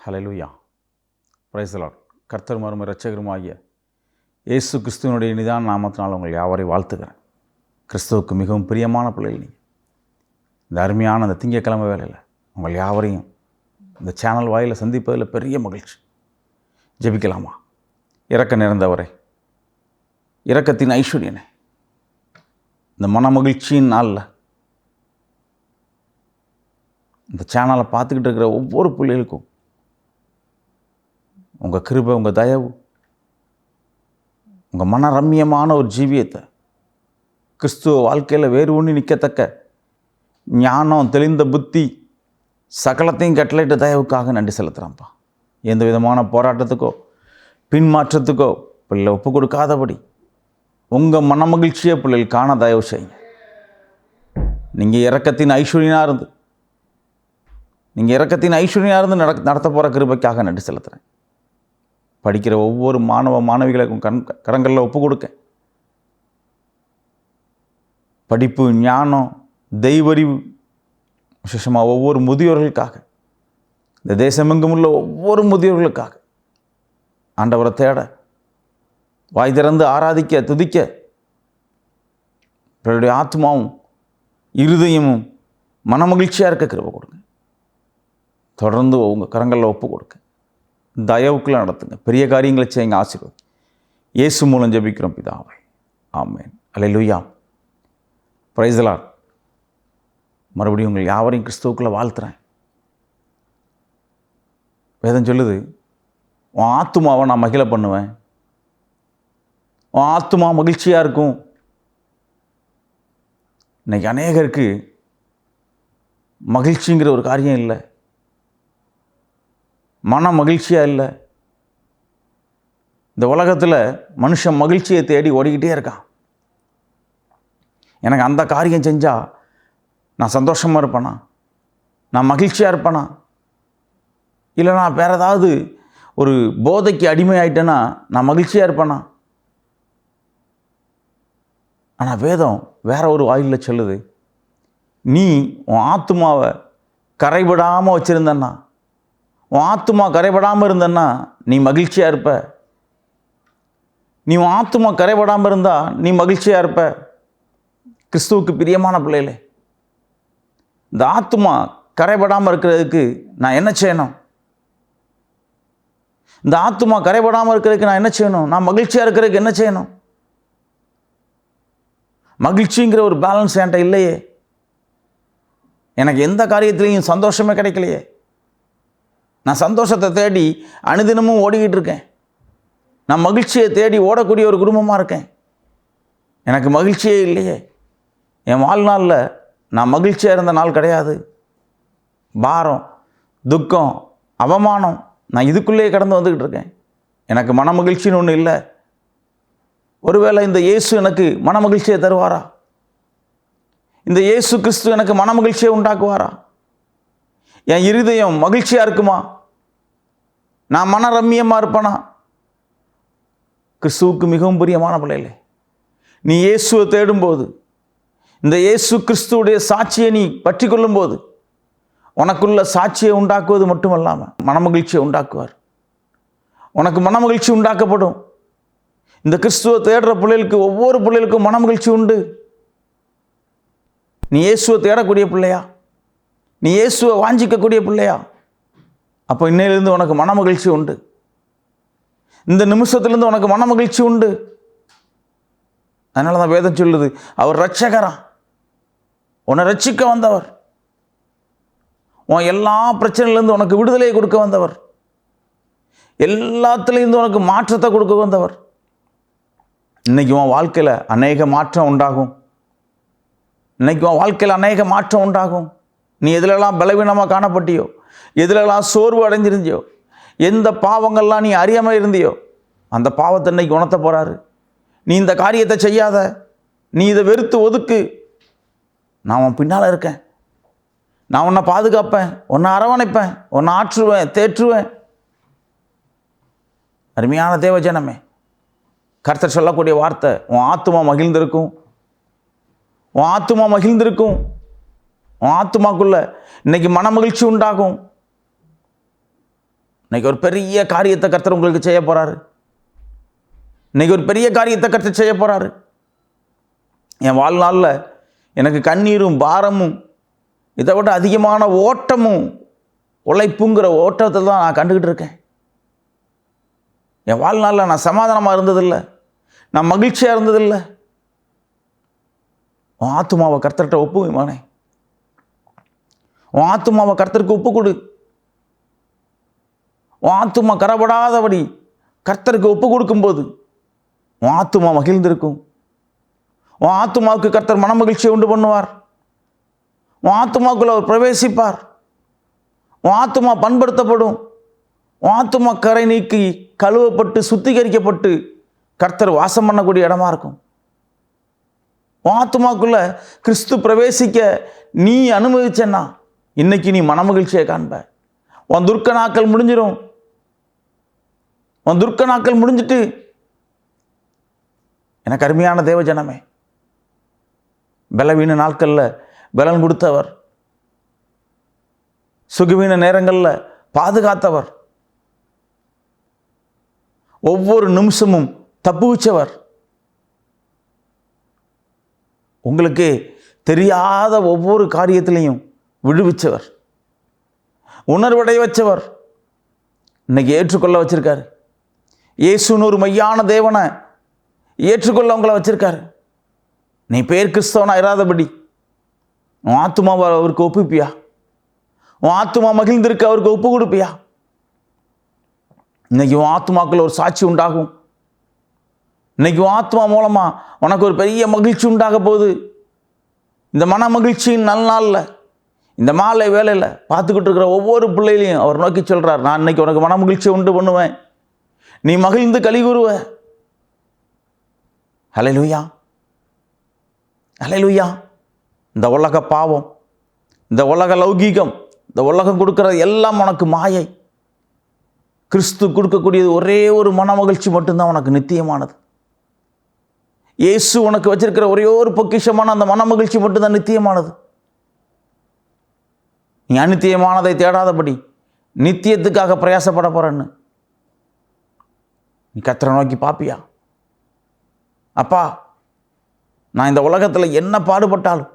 Hallelujah. Praise the Lord. கர்த்தரும் அருமை இரட்சகருமாகிய இயேசு கிறிஸ்துவனுடைய இனிதான நாமத்தினால் உங்கள் யாவரையும் வாழ்த்துக்கிறேன். கிறிஸ்துவுக்கு மிகவும் பிரியமான பிள்ளைகள் நீங்கள். இந்த அருமையான அந்த திங்கட்கிழமை வேலையில் உங்கள் யாவரையும் இந்த சேனல் வாயிலில் சந்திப்பதில் பெரிய மகிழ்ச்சி. ஜெபிக்கலாமா? இரக்க நிறைந்தவரே, இரக்கத்தின் ஐஸ்வர்யனே, இந்த மன மகிழ்ச்சியின் நாளில் இந்த சேனலை பார்த்துக்கிட்டு இருக்கிற ஒவ்வொரு பிள்ளைகளுக்கும் உங்கள் கிருபை, உங்கள் தயவு, உங்கள் மன ரம்மியமான ஒரு ஜீவியத்தை, கிறிஸ்துவ வாழ்க்கையில் வேறு ஒன்று நிற்கத்தக்க ஞானம், தெளிந்த புத்தி, சகலத்தையும் கட்டளையிட்ட தயவுக்காக நன்றி செலுத்துகிறேன்ப்பா. எந்த விதமான போராட்டத்துக்கோ பின்மாற்றத்துக்கோ பிள்ளை ஒப்பு கொடுக்காதபடி உங்கள் மன மகிழ்ச்சியை பிள்ளைகள் காண தயவு செய்யுங்க. நீங்கள் இரக்கத்தின் ஐஸ்வர்யனாக இருந்து நடத்த போகிற கிருபைக்காக நன்றி செலுத்துகிறேன். படிக்கிற ஒவ்வொரு மாணவ மாணவிகளுக்கும் கரங்களில் ஒப்பு கொடுக்க படிப்பு, ஞானம், தெய்வறிவு, விசேஷமாக ஒவ்வொரு முதியோர்களுக்காக, இந்த தேசமெங்கும் உள்ள ஒவ்வொரு முதியோர்களுக்காக ஆண்டவரை தேட, வாய் திறந்து ஆராதிக்க, துதிக்க இவருடைய ஆத்மாவும் இருதயமும் மனமகிழ்ச்சியாக இருக்க கிருபை கொடுங்க. தொடர்ந்து உங்கள் கரங்களில் ஒப்பு கொடுக்க தயவுக்குள்ள நடத்துங்க. பெரிய காரியங்களை செய்யுங்க. ஆசீர்வாதம் இயேசு மூலம் ஜெபிக்கிறோம் பிதாவே, ஆமென். அல்லேலூயா. Praise the Lord. மறுபடியும் உங்கள் யாவரையும் கிறிஸ்துவுக்குள்ளே வாழ்த்துறேன். வேதம் சொல்லுது, உன் ஆத்துமாவை நான் மகிழ பண்ணுவேன், உன் ஆத்துமா மகிழ்ச்சியாக இருக்கும். இன்னைக்கு அநேகருக்கு மகிழ்ச்சிங்கிற ஒரு காரியம் இல்லை, மன மகிழ்ச்சியாக இல்லை. இந்த உலகத்தில் மனுஷன் மகிழ்ச்சியை தேடி ஓடிக்கிட்டே இருக்கான். எனக்கு அந்த காரியம் செஞ்சால் நான் சந்தோஷமாக இருப்பேனா, நான் மகிழ்ச்சியாக இருப்பேனா, இல்லை நான் வேறு ஏதாவது ஒரு போதைக்கு அடிமையாயிட்டேன்னா நான் மகிழ்ச்சியாக இருப்பேனா? ஆனால் வேதம் வேற ஒரு வாயிலில் சொல்லுது, நீ உன் ஆத்துமாவை கரைபடாமல் வச்சுருந்தன்னா, உன் ஆத்துமா கரைபடாமல் இருந்தன்னா நீ மகிழ்ச்சியாக இருப்ப. நீ உன் ஆத்துமா கரைபடாமல் இருந்தால் நீ மகிழ்ச்சியாக இருப்ப. கிறிஸ்துவுக்கு பிரியமான பிள்ளைகளே, இந்த ஆத்துமா கரைபடாமல் இருக்கிறதுக்கு நான் என்ன செய்யணும்? இந்த ஆத்துமா கரைபடாமல் இருக்கிறதுக்கு நான் என்ன செய்யணும்? நான் மகிழ்ச்சியாக இருக்கிறதுக்கு என்ன செய்யணும்? மகிழ்ச்சிங்கிற ஒரு பேலன்ஸ் என்கிட்ட இல்லையே. எனக்கு எந்த காரியத்திலையும் சந்தோஷமே கிடைக்கலையே. நான் சந்தோஷத்தை தேடி அனுதினமும் ஓடிக்கிட்டு இருக்கேன். நான் மகிழ்ச்சியை தேடி ஓடக்கூடிய ஒரு குடும்பமாக இருக்கேன். எனக்கு மகிழ்ச்சியே இல்லையே. என் வாழ்நாளில் நான் மகிழ்ச்சியாக இருந்த நாள் கிடையாது. பாரம், துக்கம், அவமானம், நான் இதுக்குள்ளேயே கடந்து வந்துக்கிட்டு இருக்கேன். எனக்கு மன மகிழ்ச்சின்னு ஒன்று இல்லை. ஒருவேளை இந்த இயேசு எனக்கு மன மகிழ்ச்சியை தருவாரா? இந்த இயேசு கிறிஸ்து எனக்கு மன மகிழ்ச்சியை உண்டாக்குவாரா? என் இருதயம் மகிழ்ச்சியாக இருக்குமா? நான் மன ரம்மியமாக இருப்பேனா? கிறிஸ்துவுக்கு மிகவும் பிரியமான பிள்ளைகளே, நீ இயேசுவை தேடும்போது, இந்த இயேசு கிறிஸ்துவுடைய சாட்சியை நீ பற்றி கொள்ளும்போது, உனக்குள்ள சாட்சியை உண்டாக்குவது மட்டுமல்லாமல் மனமகிழ்ச்சியை உண்டாக்குவார். உனக்கு மனமகிழ்ச்சி உண்டாக்கப்படும். இந்த கிறிஸ்துவை தேடுற பிள்ளைகளுக்கு, ஒவ்வொரு பிள்ளைகளுக்கும் மனமகிழ்ச்சி உண்டு. நீ இயேசுவை தேடக்கூடிய பிள்ளையா? நீ இயேசுவை வாஞ்சிக்கக்கூடிய பிள்ளையா? அப்போ இன்னையிலிருந்து உனக்கு மன மகிழ்ச்சி உண்டு. இந்த நிமிஷத்துலேருந்து உனக்கு மன மகிழ்ச்சி உண்டு. அதனால தான் வேதம் சொல்லுது, அவர் இரட்சகரா, உன்னை ரட்சிக்க வந்தவர், உன் எல்லா பிரச்சனையிலேருந்து உனக்கு விடுதலையை கொடுக்க வந்தவர், எல்லாத்துலேருந்து உனக்கு மாற்றத்தை கொடுக்க வந்தவர். இன்னைக்கு உன் வாழ்க்கையில் அநேக மாற்றம் உண்டாகும். நீ எதிலெல்லாம் பலவீனமாக காணப்பட்டியோ, எதிலெல்லாம் சோர்வு அடைஞ்சிருந்தியோ, எந்த பாவங்கள்லாம் நீ அறியாமல் இருந்தியோ, அந்த பாவத்தை இன்னைக்கு உணர்த்த போகிறாரு. நீ இந்த காரியத்தை செய்யாத, நீ இதை வெறுத்து ஒதுக்கு, நான் உன் பின்னால் இருக்கேன், நான் உன்னை பாதுகாப்பேன், உன்னை அரவணைப்பேன், உன்னை ஆற்றுவேன், தேற்றுவேன். அருமையான தேவஜனமே, கர்த்தர் சொல்லக்கூடிய வார்த்தை, உன் ஆத்துமா மகிழ்ந்திருக்கும், உன் ஆத்துமா மகிழ்ந்திருக்கும். உன் ஆத்துமாக்குள்ள இன்னைக்கு மன மகிழ்ச்சி உண்டாகும். இன்னைக்கு ஒரு பெரிய காரியத்தை கர்த்தர் உங்களுக்கு செய்ய போகிறாரு. இன்னைக்கு ஒரு பெரிய காரியத்தை கர்த்தர் செய்ய போகிறாரு. என் வாழ்நாளில் எனக்கு கண்ணீரும் பாரமும் இதை விட அதிகமான ஓட்டமும் உழைப்புங்கிற ஓட்டத்தை தான் நான் கண்டுக்கிட்டு இருக்கேன். என் வாழ்நாளில் நான் சமாதானமாக இருந்ததில்லை, நான் மகிழ்ச்சியாக இருந்ததில்லை. உன் ஆத்துமாவை கர்த்தர்கிட்ட ஒப்புவிமானே, உன் ஆத்துமாவை கர்த்தருக்கு ஒப்பு கொடு. உன் ஆத்துமா கரப்படாதபடி கர்த்தருக்கு ஒப்பு கொடுக்கும்போது உன் ஆத்துமா மகிழ்ந்திருக்கும். உன் ஆத்துமாவுக்கு கர்த்தர் மனமகிழ்ச்சியை உண்டு பண்ணுவார். உன் ஆத்துமாவுக்குள்ள அவர் பிரவேசிப்பார். உன் ஆத்துமா பண்படுத்தப்படும். உன் ஆத்துமா கரை நீக்கி கழுவப்பட்டு சுத்திகரிக்கப்பட்டு கர்த்தர் வாசம் பண்ணக்கூடிய இடமா இருக்கும். உன் ஆத்துமாக்குள்ள கிறிஸ்து பிரவேசிக்க நீ அனுமதிச்சேன்னா இன்னைக்கு நீ மனமகிழ்ச்சியை காண்ப. உன் துர்க்க நாட்கள் முடிஞ்சிடும். உன் துர்க்க நாட்கள் முடிஞ்சிட்டு, எனக்கு அருமையான தேவ ஜனமே, பலவீன நாட்களில் பலன் கொடுத்தவர், சுகவீன நேரங்களில் பாதுகாத்தவர், ஒவ்வொரு நிமிஷமும் தப்புவிச்சவர், உங்களுக்கு தெரியாத ஒவ்வொரு காரியத்திலையும் விடுவிச்சவர், உணர்வடைய வச்சவர், இன்னைக்கு ஏற்றுக்கொள்ள வச்சிருக்காரு. இயேசுன்னு ஒரு மையான தேவனை ஏற்றுக்கொள்ள உங்களை வச்சிருக்காரு. நீ பேர் கிறிஸ்தவனா இராதபடி உன் ஆத்துமாவை அவருக்கு ஒப்புப்பியா? உன் ஆத்துமா மகிழ்ந்திருக்க அவருக்கு ஒப்பு கொடுப்பியா? இன்னைக்கு உன் ஆத்துமாக்குள்ள ஒரு சாட்சி உண்டாகும். இன்னைக்கு உன் ஆத்மா மூலமா உனக்கு ஒரு பெரிய மகிழ்ச்சி உண்டாக போகுது. இந்த மன மகிழ்ச்சியின் நல்ல நாளில், இந்த மாலை வேலையில் பார்த்துக்கிட்டு இருக்கிற ஒவ்வொரு பிள்ளைகளையும் அவர் நோக்கி சொல்றார், நான் இன்னைக்கு உனக்கு மன மகிழ்ச்சியை உண்டு பண்ணுவேன், நீ மகிழ்ந்து களி கூறுவ. ஹல்லேலூயா, ஹல்லேலூயா. இந்த உலக பாவம், இந்த உலக லௌகீகம், இந்த உலகம் கொடுக்கறது எல்லாம் உனக்கு மாயை. கிறிஸ்து கொடுக்கக்கூடியது ஒரே ஒரு மன மகிழ்ச்சி மட்டும்தான் உனக்கு நித்தியமானது. இயேசு உனக்கு வச்சிருக்கிற ஒரே ஒரு பொக்கிஷமான அந்த மன மகிழ்ச்சி மட்டும்தான் நித்தியமானது. நீ அநித்தியமானதை தேடாதபடி நித்தியத்துக்காக பிரயாசப்பட போறன்னு நீ கர்த்தரை நோக்கி பாப்பியா? அப்பா, நான் இந்த உலகத்தில் என்ன பாடுபட்டாலும்,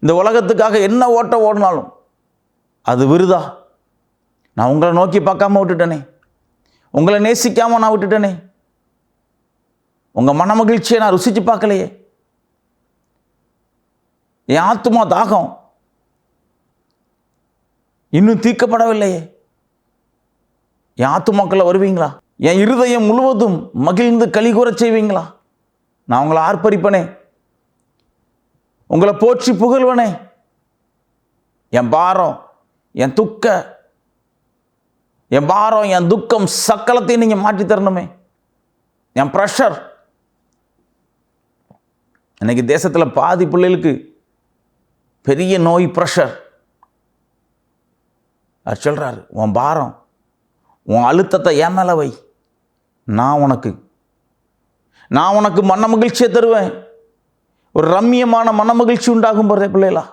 இந்த உலகத்துக்காக என்ன ஓட்ட ஓடினாலும் அது விருதா. நான் உங்களை நோக்கி பார்க்காம விட்டுட்டேனே, உங்களை நேசிக்காம நான் விட்டுட்டேனே, உங்க மன மகிழ்ச்சியை நான் ருசிச்சு பார்க்கலையே, என் ஆத்துமா தாகம் இன்னும் தீர்க்கப்படவில்லையே. என் ஆத்துமாக்குள்ள வருவீங்களா? என் இருதயம் முழுவதும் மகிழ்ந்து களி கூறச் செய்வீங்களா? நான் உங்களை ஆர்ப்பரிப்பனே, உங்களை போற்றி புகழ்வனே. என் பாரம், என் பாரம், என் துக்கம் சக்கலத்தையும் நீங்க மாற்றி தரணுமே. என் ப்ரெஷர், இன்னைக்கு தேசத்தில் பாதி பிள்ளைகளுக்கு பெரிய நோய் ப்ரெஷர். அவர் சொல்றாரு, உன் பாரம், உன் அழுத்தத்தை என் மேல வை, நான் உனக்கு மன மகிழ்ச்சியை தருவேன். ஒரு ரம்மியமான மன மகிழ்ச்சி உண்டாகும் போறதே பிள்ளைகளா.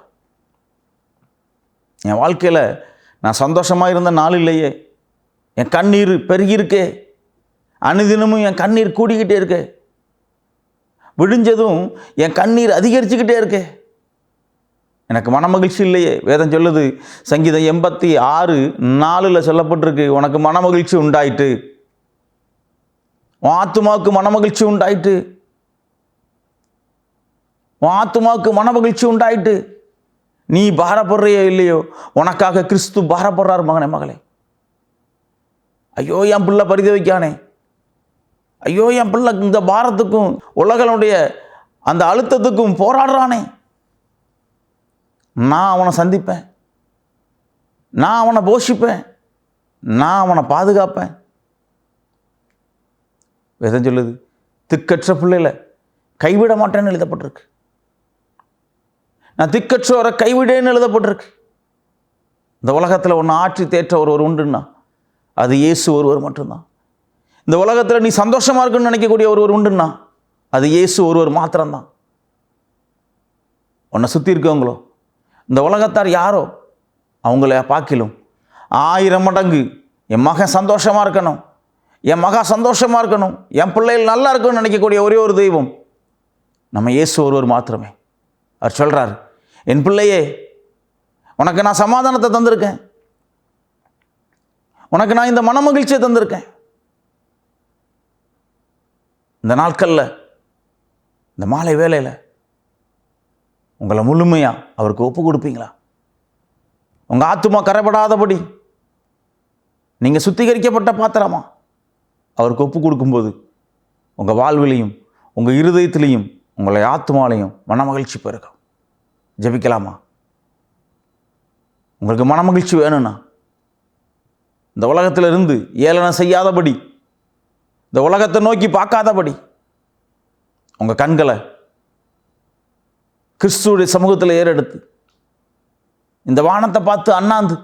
என் வாழ்க்கையில் நான் சந்தோஷமாக இருந்த நாள் இல்லையே. என் கண்ணீர் பெருகியிருக்கே, அனுதினமும் என் கண்ணீர் கூடிக்கிட்டே இருக்கு. விடிஞ்சதும் என் கண்ணீர் அதிகரிச்சுக்கிட்டே இருக்கு. எனக்கு மன மகிழ்ச்சி இல்லையே. வேதம் சொல்லுது, சங்கீதம் 86:4 சொல்லப்பட்டிருக்கு, உனக்கு மன மகிழ்ச்சி உண்டாயிட்டு, உன் ஆத்துமாவுக்கு மன மகிழ்ச்சி உண்டாயிட்டு, உன் ஆத்துமாவுக்கு மன மகிழ்ச்சி உண்டாயிட்டு. நீ பாரப்படுறையோ இல்லையோ, உனக்காக கிறிஸ்து பாரப்படுறார் மகனே, மகளே. ஐயோ, என் பிள்ளை பரிதவிக்கானே, ஐயோ என் பிள்ளை இந்த பாரத்துக்கும் உலகனுடைய அந்த அழுத்தத்துக்கும் போராடுறானே. நான் அவனை சந்திப்பேன், நான் அவனை போஷிப்பேன், நான் அவனை பாதுகாப்பேன். வேதம் சொல்லுது, திக்கற்ற பிள்ளைகளை கைவிட மாட்டேன்னு எழுதப்பட்டிருக்கு. நான் திக்கற்றவரை கைவிடேன்னு எழுதப்பட்டிருக்கு. இந்த உலகத்தில் ஒன்று ஆற்றி தேற்ற ஒருவர் உண்டுன்னா அது இயேசு ஒருவர் மட்டும்தான். இந்த உலகத்தில் நீ சந்தோஷமா இருக்குன்னு நினைக்கக்கூடிய ஒருவர் உண்டுன்னா அது இயேசு ஒருவர் மாத்திரம்தான். உன்னை சுற்றி இருக்கவங்களோ இந்த உலகத்தார் யாரோ அவங்கள பார்க்கிலும் 1000 மடங்கு என் மகன் சந்தோஷமாக இருக்கணும், என் மகா சந்தோஷமாக இருக்கணும், என் பிள்ளைகள் நல்லா இருக்கணும்னு நினைக்கக்கூடிய ஒரே ஒரு தெய்வம் நம்ம இயேசு ஒருவர் மாத்திரமே. அவர் சொல்கிறார், என் பிள்ளையே, உனக்கு நான் சமாதானத்தை தந்திருக்கேன், உனக்கு நான் இந்த மனமகிழ்ச்சியை தந்திருக்கேன். இந்த நாட்களில், இந்த மாலை வேளையில் உங்களை முழுமையாக அவருக்கு ஒப்பு கொடுப்பீங்களா? உங்கள் ஆத்துமா கரைபடாதபடி நீங்கள் சுத்திகரிக்கப்பட்ட பாத்திரமா அவருக்கு ஒப்பு கொடுக்கும்போது உங்கள் வாழ்விலையும் உங்கள் இருதயத்திலையும் உங்களை ஆத்துமாலையும் மனமகிழ்ச்சி பெருகும். ஜெபிக்கலாமா? உங்களுக்கு மனமகிழ்ச்சி வேணும்னா இந்த உலகத்திலிருந்து ஏளனம் செய்யாதபடி, இந்த உலகத்தை நோக்கி பார்க்காதபடி உங்கள் கண்களை கிறிஸ்துவுடைய சமூகத்தில் ஏறெடுத்து இந்த வானத்தை பார்த்து அண்ணாந்து,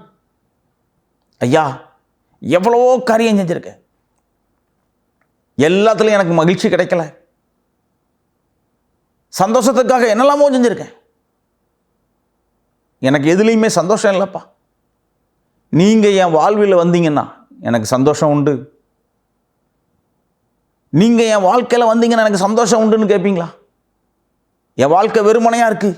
ஐயா எவ்வளவோ காரியம் செஞ்சிருக்கேன், எல்லாத்துலேயும் எனக்கு மகிழ்ச்சி கிடைக்கல, சந்தோஷத்துக்காக என்னெல்லாமோ செஞ்சுருக்கேன், எனக்கு எதுலேயுமே சந்தோஷம் இல்லைப்பா, நீங்கள் என் வாழ்வில் வந்தீங்கன்னா எனக்கு சந்தோஷம் உண்டு, நீங்கள் என் வாழ்க்கையில் வந்தீங்கன்னா எனக்கு சந்தோஷம் உண்டுன்னு கேட்பீங்களா? என் வாழ்க்கை வெறுமனையாக இருக்குது,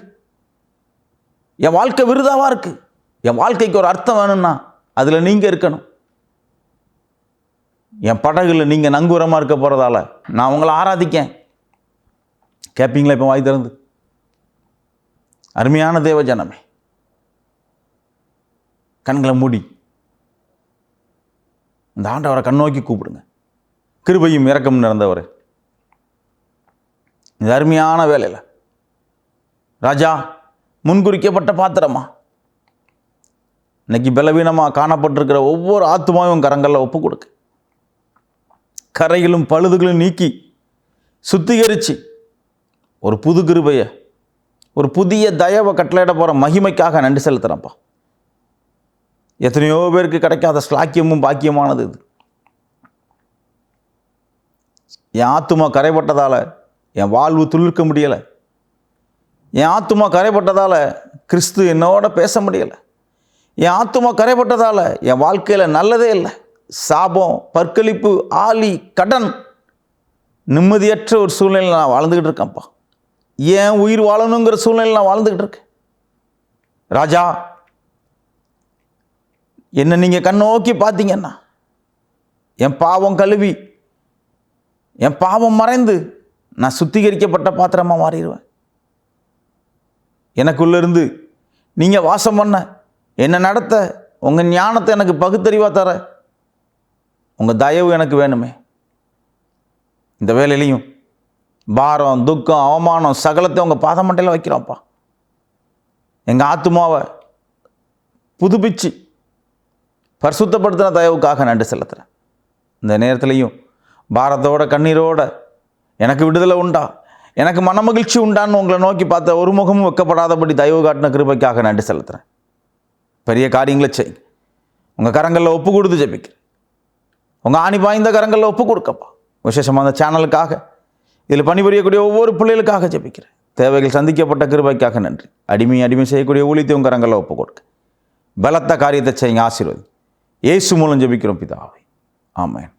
என் வாழ்க்கை விருதாவாக இருக்குது, என் வாழ்க்கைக்கு ஒரு அர்த்தம் வேணும்னா அதில் நீங்கள் இருக்கணும். என் படகுல நீங்கள் நங்கூரமாக இருக்க போகிறதால நான் உங்களை ஆராதிக்கேன் கேட்பீங்களா? இப்போ வாய் திறந்து. அருமையான தேவ ஜனமே, கண்களை மூடி இந்த ஆண்டவரை கண்ணோக்கி கூப்பிடுங்க. கிருபையும் இரக்கம் நிறைந்தவர், இந்த அருமையான வேலையில் ராஜா, முன்குறிக்கப்பட்ட பாத்திரமா இன்னைக்கு பலவீனமாக காணப்பட்டிருக்கிற ஒவ்வொரு ஆத்துமாவும் கரங்களில் ஒப்பு கொடுக்க, கரைகளும் பழுதுகளும் நீக்கி சுத்திகரித்து ஒரு புது கிருபையை, ஒரு புதிய தயவை கட்டளையிட போகிற மகிமைக்காக நன்றி செலுத்துகிறேன்ப்பா. எத்தனையோ பேருக்கு கிடைக்காத ஸ்லாக்கியமும் பாக்கியமானது இது. என் ஆத்துமா கரைப்பட்டதால் என் வாழ்வு துளிர்க்க முடியலை, என் ஆத்துமா கரைப்பட்டதால் கிறிஸ்து என்னோட பேச முடியலை, என் ஆத்துமா கரைப்பட்டதால் என் வாழ்க்கையில் நல்லதே இல்லை, சாபம், பற்களிப்பு, ஆலி, கடன், நிம்மதியற்ற ஒரு சூழ்நிலையில் நான் வாழ்ந்துக்கிட்டு இருக்கேன்ப்பா. ஏன் உயிர் வாழணுங்கிற சூழ்நிலையில் நான் வாழ்ந்துக்கிட்டு இருக்கேன். ராஜா, என்னை நீங்கள் கண்ணோக்கி பார்த்தீங்கன்னா என் பாவம் கழுவி, என் பாவம் மறைந்து நான் சுத்திகரிக்கப்பட்ட பாத்திரமாக மாறிடுவேன். எனக்குள்ளேருந்து நீங்கள் வாசம் பண்ண, என்னை நடத்த, உங்கள் ஞானத்தை எனக்கு பகுத்தறிவாக தர உங்கள் தயவு எனக்கு வேணுமே. இந்த வேலையிலையும் பாரம், துக்கம், அவமானம் சகலத்தை உங்கள் பாதமட்டையில் வைக்கிறோம்ப்பா. எங்கள் ஆத்துமாவை புதுப்பிச்சு பரிசுத்தப்படுத்தின தயவுக்காக நன்றி செலுத்துகிறேன். இந்த நேரத்துலையும் பாரத்தோட கண்ணீரோட எனக்கு விடுதலை உண்டா, எனக்கு மனமகிழ்ச்சி உண்டான்னு உங்களை நோக்கி பார்த்த ஒரு முகமும் வைக்கப்படாதபடி தயவு காட்டின கிருபைக்காக நன்றி செலுத்துகிறேன். பெரிய காரியங்களை செய், உங்கள் கரங்களில் ஒப்பு கொடுத்து ஜெபிக்கிறேன். உங்கள் ஆணி பாய்ந்த கரங்களில் ஒப்பு கொடுக்கப்பா. விசேஷமாக அந்த சேனலுக்காக, இதில் பணிபுரியக்கூடிய ஒவ்வொரு பிள்ளைகளுக்காக ஜெபிக்கிறேன். தேவைகள் சந்திக்கப்பட்ட கிருபைக்காக நன்றி. அடிமை செய்யக்கூடிய ஊழியத்தை உங்கள் கரங்களில் ஒப்பு கொடுக்க, பலத்த காரியத்தை செய்யுங்க, ஆசீர்வதி. இயேசு மூலம் ஜெபிக்கிறோம் பிதாவே, ஆமென்.